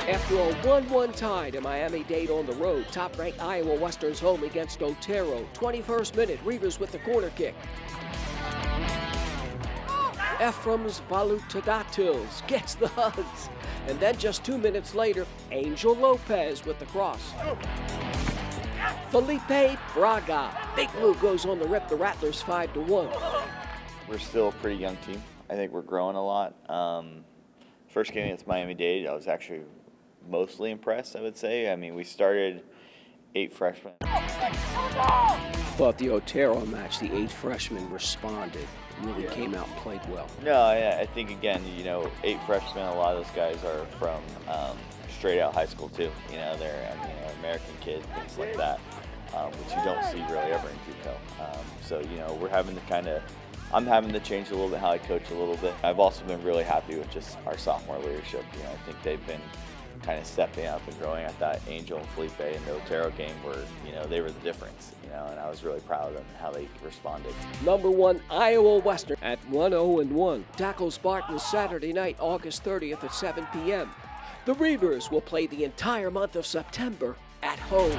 After a 1-1 tie to Miami-Dade on the road, top-ranked Iowa Western's home against Otero. 21st minute, Reivers with the corner kick. Ephraim's Valutadatos gets the hugs. And then just 2 minutes later, Angel Lopez with the cross. Felipe Braga. Big Blue goes on the rip, the Rattlers 5-1. We're still a pretty young team. I think we're growing a lot. First game against Miami-Dade, I was actually mostly impressed, I would say. I mean, we started 8 freshmen. But the Otero match, the 8 freshmen responded, really came out and played well. No, I think, again, 8 freshmen, a lot of those guys are from straight out high school, too. They're American kids, things like that, which you don't see really ever in JUCO. So, we're having to I'm having to change a little bit how I coach a little bit. I've also been really happy with just our sophomore leadership. I think they've been kind of stepping up and growing at that Angel and Felipe and the Otero game where, they were the difference, and I was really proud of them and how they responded. Number 1, Iowa Western at 1-0-1. Tackles Spartans Saturday night, August 30th at 7 p.m. The Reivers will play the entire month of September at home.